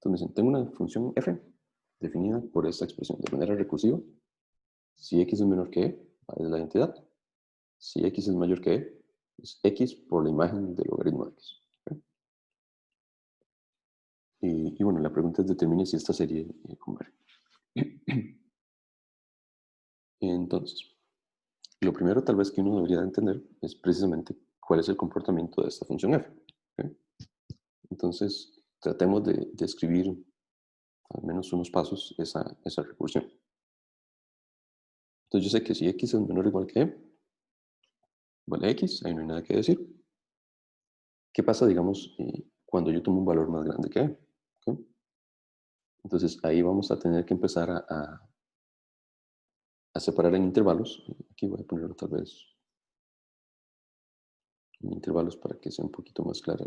Entonces me dicen, tengo una función f definida por esta expresión de manera recursiva. Si x es menor que e, es la identidad. Si x es mayor que e, es x por la imagen del logaritmo de x. ¿Okay? Y bueno, la pregunta es determine si esta serie converge. Entonces, lo primero tal vez que uno debería entender es precisamente cuál es el comportamiento de esta función f. ¿Okay? Entonces, tratemos de escribir al menos unos pasos esa recursión. Entonces yo sé que si x es menor o igual que e, vale x, ahí no hay nada que decir. ¿Qué pasa, digamos, cuando yo tomo un valor más grande que e? ¿Okay? Entonces ahí vamos a tener que empezar a separar en intervalos. Aquí voy a ponerlo tal vez en intervalos para que sea un poquito más clara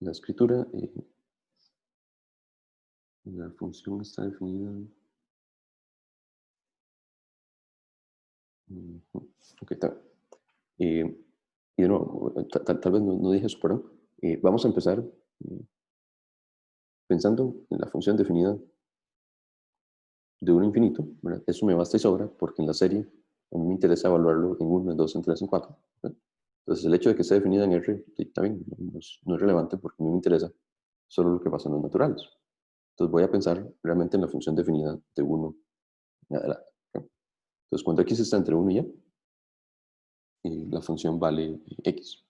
la escritura. La función está definida. Ok, está bien. Y de nuevo, tal vez no dije eso, perdón. Vamos a empezar pensando en la función definida de 1 a infinito, ¿verdad? Eso me basta y sobra porque en la serie a mí me interesa evaluarlo en 1, en 2, en 3, en 4. ¿verdad? Entonces el hecho de que esté definida en R también no es relevante porque a mí me interesa solo lo que pasa en los naturales. Entonces voy a pensar realmente en la función definida de 1 en adelante. ¿okay? Entonces cuando x está entre 1 y y la función vale x.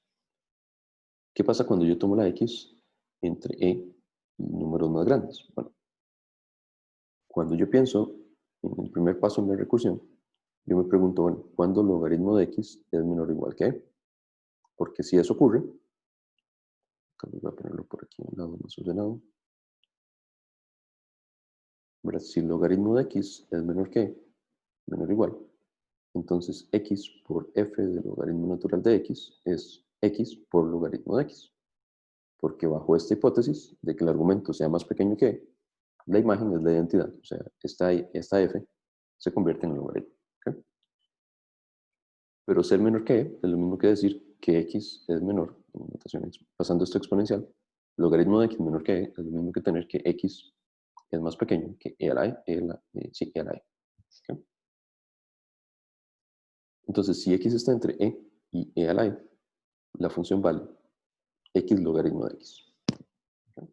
¿Qué pasa cuando yo tomo la x entre e y números más grandes? Bueno, cuando yo pienso en el primer paso en la recursión, yo me pregunto, bueno, ¿cuándo el logaritmo de x es menor o igual que e? Porque si eso ocurre, voy a ponerlo por aquí a un lado más ordenado. ¿Verdad? Si el logaritmo de x es menor que e, menor o igual, entonces x por f del logaritmo natural de x es x por logaritmo de x. Porque bajo esta hipótesis de que el argumento sea más pequeño que e, la imagen es la identidad. O sea, esta f se convierte en el logaritmo. ¿Okay? Pero ser menor que e es lo mismo que decir que x es menor, en notación pasando esto exponencial, logaritmo de x menor que e es lo mismo que tener que x es más pequeño que e a la e, sí, e a la e. ¿Okay? Entonces, si x está entre e y e a la e, la función vale x logaritmo de x. ¿Okay?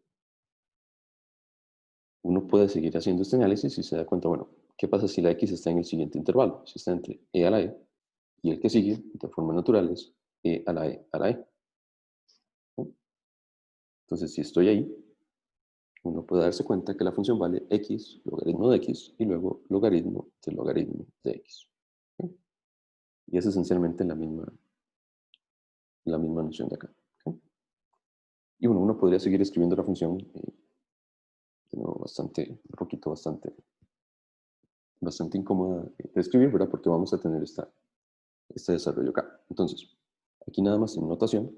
Uno puede seguir haciendo este análisis y se da cuenta, bueno, ¿qué pasa si la x está en el siguiente intervalo? Si está entre e a la e y el que sigue, de forma natural, es e a la e a la e. ¿Okay? Entonces, si estoy ahí, uno puede darse cuenta que la función vale x logaritmo de x y luego logaritmo del logaritmo de x. ¿Okay? Y es esencialmente la misma noción de acá. ¿Okay? Y bueno, uno podría seguir escribiendo la función de nuevo un poquito bastante incómoda de escribir, ¿verdad? Porque vamos a tener este desarrollo acá. Entonces, aquí nada más en notación,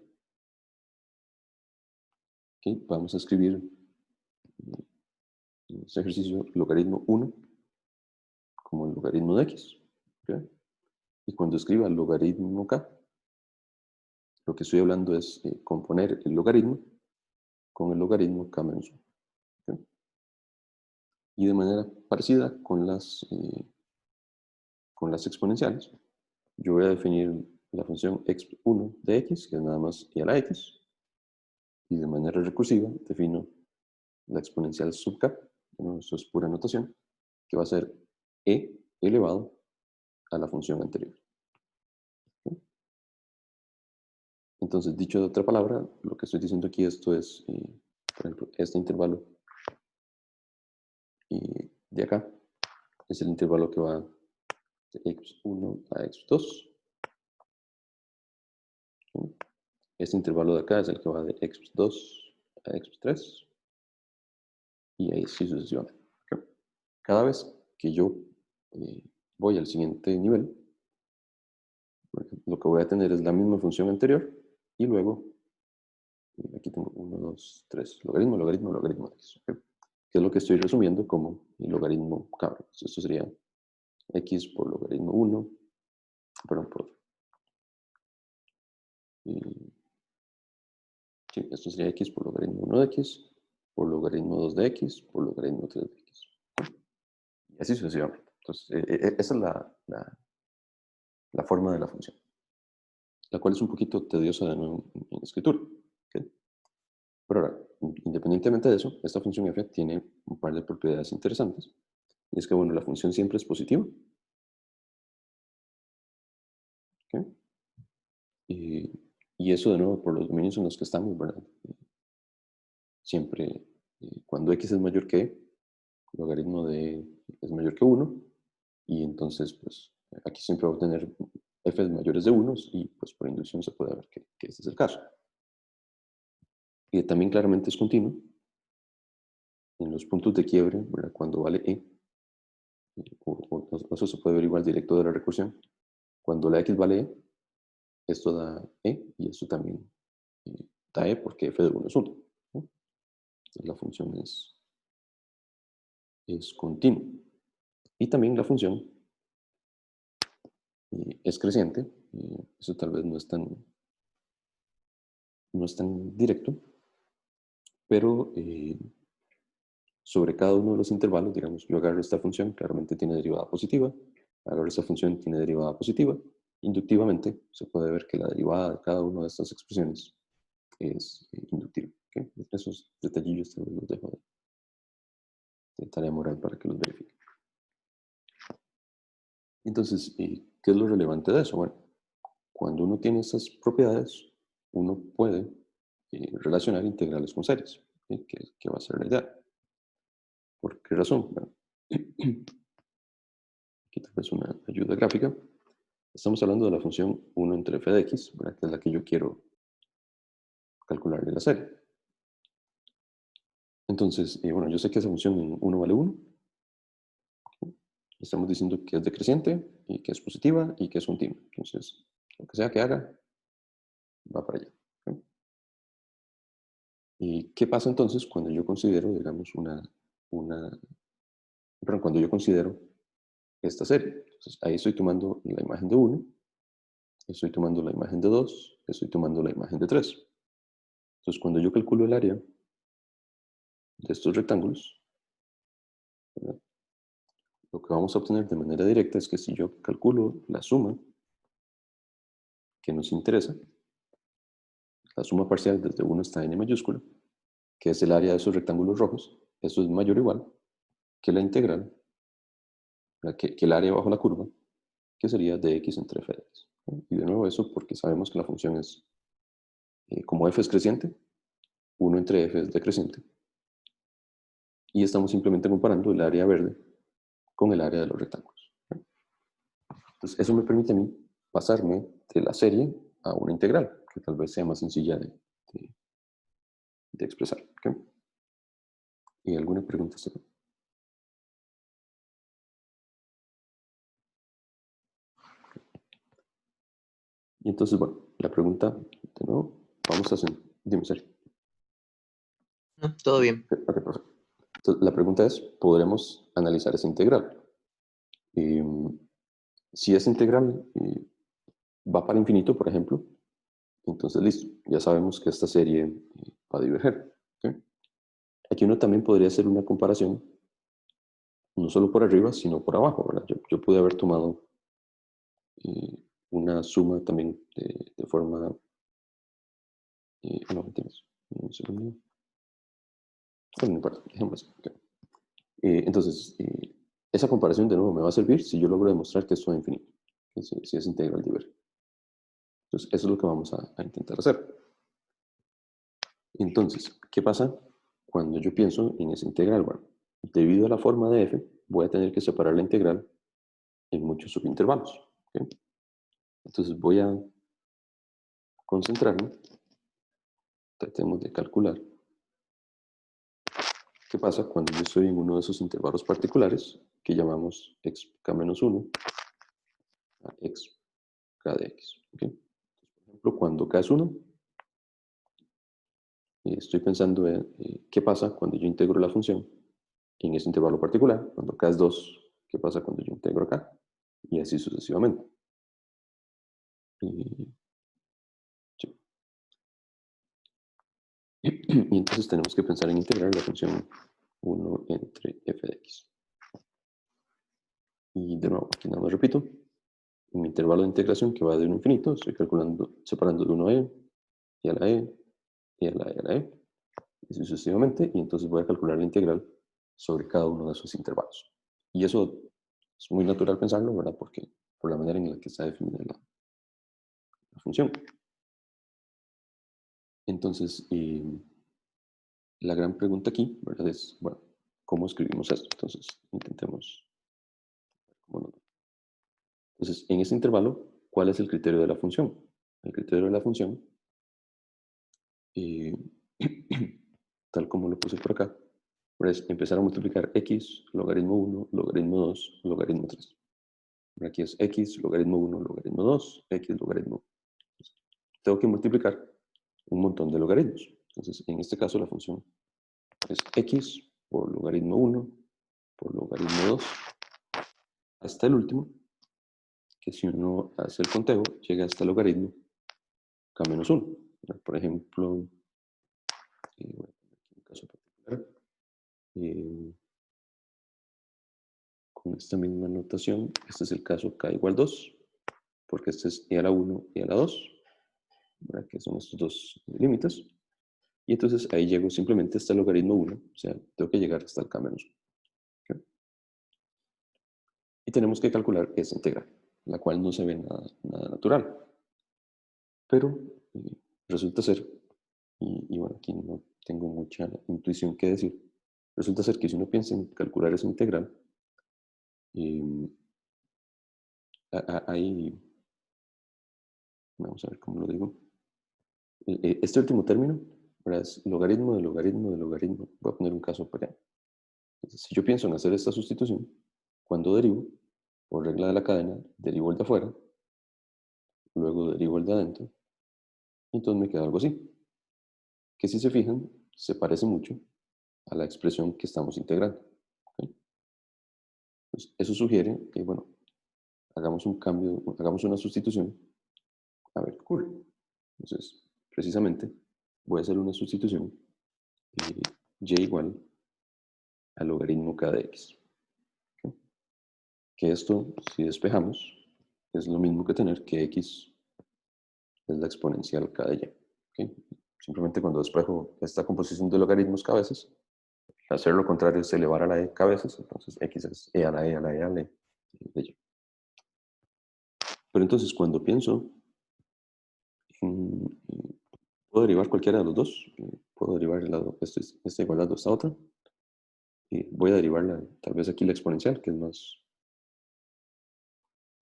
¿okay? Vamos a escribir este ejercicio logaritmo 1 como el logaritmo de x. ¿Okay? Y cuando escriba el logaritmo k, lo que estoy hablando es componer el logaritmo con el logaritmo k menos 1. ¿Okay? Y de manera parecida con las exponenciales, yo voy a definir la función x1 de x, que es nada más e a la x, y de manera recursiva defino la exponencial sub k, bueno, eso es pura notación, que va a ser e elevado a la función anterior. ¿Okay? Entonces, dicho de otra palabra, lo que estoy diciendo aquí, esto es, por ejemplo, este intervalo de acá, es el intervalo que va de x1 a x2. ¿Okay? Este intervalo de acá es el que va de x2 a x3 y así sucesivamente. ¿Okay? Cada vez que yo voy al siguiente nivel, lo que voy a tener es la misma función anterior y luego, aquí tengo 1, 2, 3, logaritmo, logaritmo, logaritmo de x. ¿Okay? Que es lo que estoy resumiendo como el logaritmo k. Esto sería x por logaritmo 1, perdón, por Sí, esto sería x por logaritmo 1 de x, por logaritmo 2 de x, por logaritmo 3 de x. Y así sucesivamente. Entonces, esa es la forma de la función, la cual es un poquito tediosa de nuevo en escritura. ¿Ok? Pero ahora, independientemente de eso, esta función f tiene un par de propiedades interesantes. Y es que, bueno, la función siempre es positiva. ¿Ok? Y eso, de nuevo, por los dominios en los que estamos, ¿verdad? Siempre, cuando x es mayor que e, logaritmo de es mayor que 1, y entonces, pues, aquí siempre va a obtener f mayores de 1, y pues por inducción se puede ver que este es el caso. Y también claramente es continuo en los puntos de quiebre, ¿verdad? Cuando vale e, o eso se puede ver igual directo de la recursión. Cuando la x vale e, esto da e, y esto también da e porque f de 1 es 1. ¿No? Entonces la función es continua. Y también la función es creciente. Eso tal vez no es tan directo, pero sobre cada uno de los intervalos, digamos, yo agarro esta función, claramente tiene derivada positiva, agarro esta función, tiene derivada positiva. Inductivamente se puede ver que la derivada de cada una de estas expresiones es inductiva. ¿Okay? Esos detallillos también los dejo de tarea moral para que los verifiquen. Entonces, ¿qué es lo relevante de eso? Bueno, cuando uno tiene esas propiedades, uno puede relacionar integrales con series, ¿sí? Que va a ser la idea. ¿Por qué razón? Bueno, aquí tal vez una ayuda gráfica. Estamos hablando de la función 1 entre f de x, ¿verdad? Que es la que yo quiero calcular de la serie. Entonces, bueno, yo sé que esa función en 1 vale 1. Estamos diciendo que es decreciente y que es positiva y que es continua. Entonces, lo que sea que haga, va para allá. ¿Okay? ¿Y qué pasa entonces cuando yo considero, digamos, perdón, cuando yo considero esta serie? Entonces, ahí estoy tomando la imagen de 1, estoy tomando la imagen de 2, estoy tomando la imagen de 3. Entonces, cuando yo calculo el área de estos rectángulos, ¿verdad? Lo que vamos a obtener de manera directa es que si yo calculo la suma que nos interesa, la suma parcial desde 1 hasta n mayúscula, que es el área de esos rectángulos rojos, eso es mayor o igual que la integral, que el área bajo la curva, que sería dx entre f de x. Y de nuevo eso porque sabemos que la función es, como f es creciente, 1 entre f es decreciente. Y estamos simplemente comparando el área verde con el área de los rectángulos. Entonces eso me permite a mí pasarme de la serie a una integral, que tal vez sea más sencilla de expresar. ¿Okay? ¿Y alguna pregunta? Y entonces, bueno, la pregunta, de nuevo, vamos a hacer, dime, Sergio. No, todo bien. Ok, perfecto. Entonces, la pregunta es, ¿podremos analizar esa integral? Si esa integral va para infinito, por ejemplo, entonces listo, ya sabemos que esta serie va a diverger. ¿Okay? Aquí uno también podría hacer una comparación, no solo por arriba, sino por abajo, ¿verdad? Yo pude haber tomado una suma también de forma... no, entiendes. Un segundo. Bueno, no importa, dejémoslo así. Okay. Entonces, esa comparación de nuevo me va a servir si yo logro demostrar que esto es infinito, si es integral diverge. Entonces, eso es lo que vamos a intentar hacer. Entonces, ¿qué pasa cuando yo pienso en esa integral? Bueno, debido a la forma de f, voy a tener que separar la integral en muchos subintervalos. ¿Okay? Entonces, voy a concentrarme, tratemos de calcular qué pasa cuando yo estoy en uno de esos intervalos particulares que llamamos xk-1 a xk de x. ¿Okay? Por ejemplo, cuando k es 1, estoy pensando en qué pasa cuando yo integro la función en ese intervalo particular. Cuando k es 2, ¿qué pasa cuando yo integro acá? Y así sucesivamente. Sí. Y entonces tenemos que pensar en integrar la función 1 entre f de x. Y de nuevo, aquí nada más repito, en mi intervalo de integración que va de 1 a infinito, estoy calculando, separando de 1 a e, y a la e, y a la e, a la e, y sucesivamente, y entonces voy a calcular la integral sobre cada uno de esos intervalos. Y eso es muy natural pensarlo, ¿verdad? Porque por la manera en la que está definida la función. Entonces, la gran pregunta aquí, ¿verdad? Es, bueno, ¿cómo escribimos esto? Entonces, intentemos. Bueno, entonces, en este intervalo, ¿cuál es el criterio de la función? El criterio de la función, eh, tal como lo puse por acá, es empezar a multiplicar x, logaritmo 1, logaritmo 2, logaritmo 3. Aquí es x, logaritmo 1, logaritmo 2, x, logaritmo 3. Tengo que multiplicar un montón de logaritmos. Entonces, en este caso, la función es x por logaritmo 1 por logaritmo 2 hasta el último, que si uno hace el conteo, llega hasta el logaritmo k-1. Por ejemplo, voy a poner aquí un caso particular. Con esta misma notación, este es el caso k igual 2, porque este es e a la 1 y a la 2, ¿verdad? Que son estos dos límites. Y entonces ahí llego simplemente hasta el logaritmo 1, o sea, tengo que llegar hasta el k-1. ¿Okay? Y tenemos que calcular esa integral, la cual no se ve nada natural. Pero resulta ser, y bueno, aquí no tengo mucha intuición que decir, resulta ser que si uno piensa en calcular esa integral, hay, vamos a ver cómo lo digo, este último término, ¿verdad? Es logaritmo de logaritmo de logaritmo. Voy a poner un caso para allá. Entonces, si yo pienso en hacer esta sustitución, cuando derivo, por regla de la cadena, derivo el de afuera, luego derivo el de adentro, y entonces me queda algo así, que si se fijan, se parece mucho a la expresión que estamos integrando. ¿Okay? Pues eso sugiere que, bueno, hagamos un cambio, hagamos una sustitución, a ver qué ocurre. Entonces, precisamente, voy a hacer una sustitución, y igual al logaritmo k de x. ¿Okay? Que esto, si despejamos, es lo mismo que tener que x es la exponencial k de y. ¿Okay? Simplemente cuando despejo esta composición de logaritmos k veces, hacer lo contrario es elevar a la e k veces, entonces x es e a la e a la e a la e de y. Pero entonces cuando pienso en, puedo derivar cualquiera de los dos, puedo derivar el lado, esta igualdad de esta otra, y voy a derivar tal vez aquí la exponencial, que es más,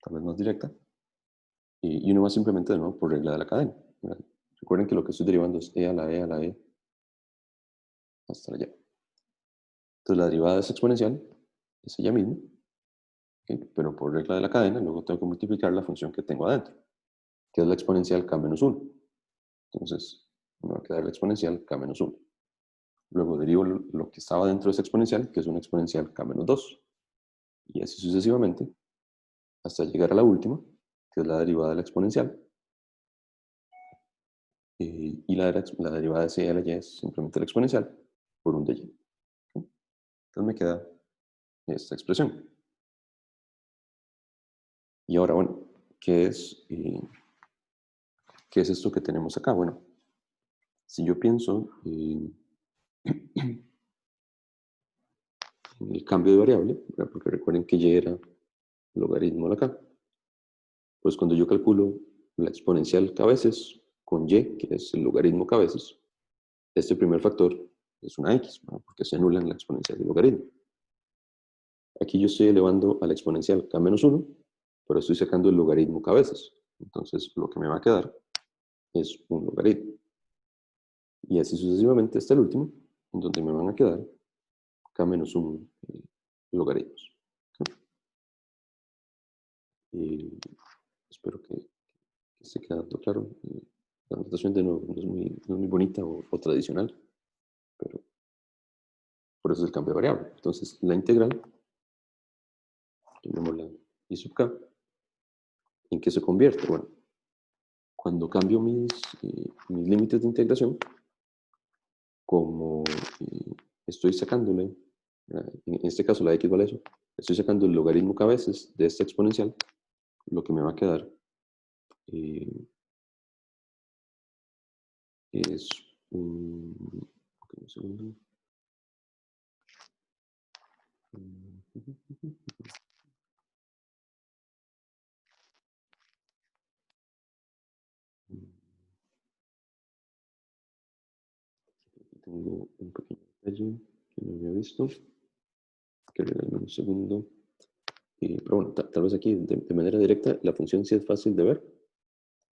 tal vez más directa, y uno va simplemente de nuevo por regla de la cadena. ¿Verdad? Recuerden que lo que estoy derivando es e a la e a la e hasta allá. Entonces la derivada de esa exponencial es ella misma, ¿okay? Pero por regla de la cadena, luego tengo que multiplicar la función que tengo adentro, que es la exponencial k-1. Entonces, me va a quedar la exponencial k-1. Luego derivo lo que estaba dentro de esa exponencial, que es una exponencial k-2. Y así sucesivamente, hasta llegar a la última, que es la derivada de la exponencial. Y la derivada de c a la y es simplemente la exponencial por un de y. ¿Okay? Entonces me queda esta expresión. Y ahora, bueno, ¿qué es esto que tenemos acá? Bueno, si yo pienso en el cambio de variable, ¿verdad? Porque recuerden que y era logaritmo de acá, pues cuando yo calculo la exponencial k veces con y, que es el logaritmo k veces, este primer factor es una x, ¿no? Porque se anula en la exponencial del logaritmo. Aquí yo estoy elevando a la exponencial k-1, pero estoy sacando el logaritmo k veces. Entonces lo que me va a quedar es un logaritmo. Y así sucesivamente hasta el último, en donde me van a quedar k-1 logaritmos. ¿Okay? Y espero que esté quedando claro. La notación de nuevo no es muy bonita o tradicional, pero por eso es el cambio de variable. Entonces, la integral, llamémosla I sub k, ¿en qué se convierte? Bueno, cuando cambio mis límites de integración, como estoy sacándole, en este caso la x vale eso, estoy sacando el logaritmo k veces de esta exponencial, lo que me va a quedar es un... ok, un segundo. Tengo un pequeño detalle que no había visto, que regalarme un segundo. Pero bueno, tal vez aquí de manera directa la función sí es fácil de ver,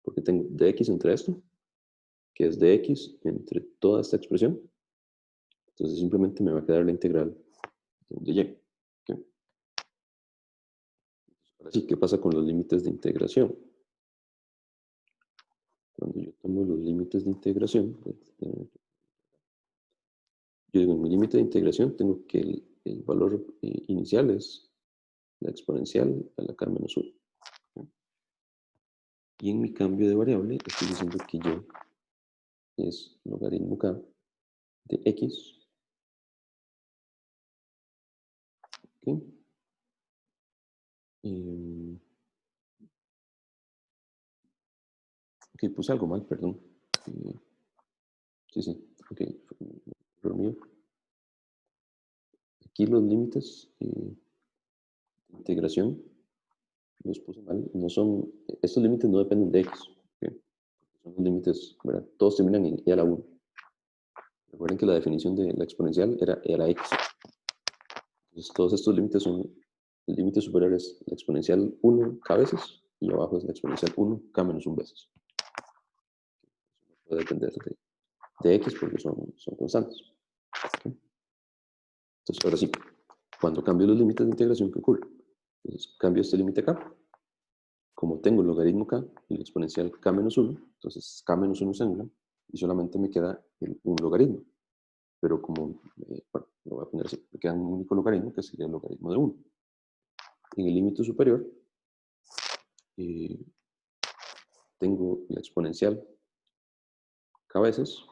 porque tengo dx entre esto, que es dx entre toda esta expresión. Entonces simplemente me va a quedar la integral de y. ¿Okay? Ahora sí, ¿qué pasa con los límites de integración? Cuando yo tomo los límites de integración, yo digo, en mi límite de integración tengo que el valor inicial es la exponencial a la k menos 1. ¿Okay? Y en mi cambio de variable estoy diciendo que y es logaritmo k de x. ¿Okay? Ok, puse algo mal, perdón. Sí, ok, error mío. Aquí los límites de integración los puse mal. No son, estos límites no dependen de x. ¿Okay? Son los límites, ¿verdad? Todos terminan en e a la 1. Recuerden que la definición de la exponencial era e a la x. Entonces, todos estos límites son, el límite superior es la exponencial 1 k veces y abajo es la exponencial 1 k menos 1 veces. No puede depender de x porque son constantes. ¿Okay? Entonces, ahora sí, cuando cambio los límites de integración, ¿qué ocurre? Entonces, cambio este límite acá. Como tengo el logaritmo k y la exponencial k menos 1, entonces k menos 1 se anula y solamente me queda un logaritmo. Pero como, bueno, lo voy a poner así, me queda un único logaritmo que sería el logaritmo de 1. En el límite superior tengo la exponencial k veces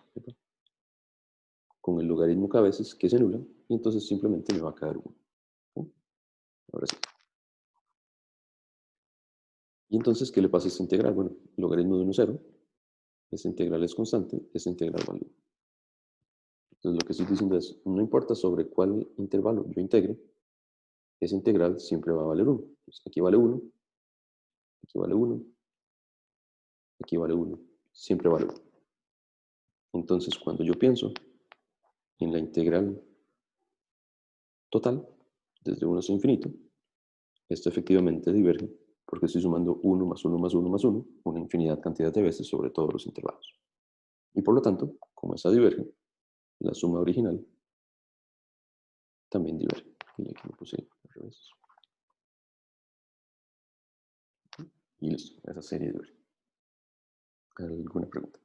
con el logaritmo k veces que se anula y entonces simplemente me va a quedar 1. ¿Sí? Ahora sí. Y entonces, ¿qué le pasa a esta integral? Bueno, el logaritmo de 1 es 0, esta integral es constante, esta integral vale 1. Entonces, lo que estoy diciendo es, no importa sobre cuál intervalo yo integre, esa integral siempre va a valer 1. Entonces, aquí vale 1, aquí vale 1, aquí vale 1, siempre vale 1. Entonces, cuando yo pienso en la integral total, desde 1 hasta infinito, esto efectivamente diverge, porque estoy sumando 1 más 1 más 1 más 1, una infinidad cantidad de veces sobre todos los intervalos. Y por lo tanto, como esa diverge, la suma original también diverge. Y aquí lo puse al revés. Y listo, esa serie diverge. ¿Alguna pregunta?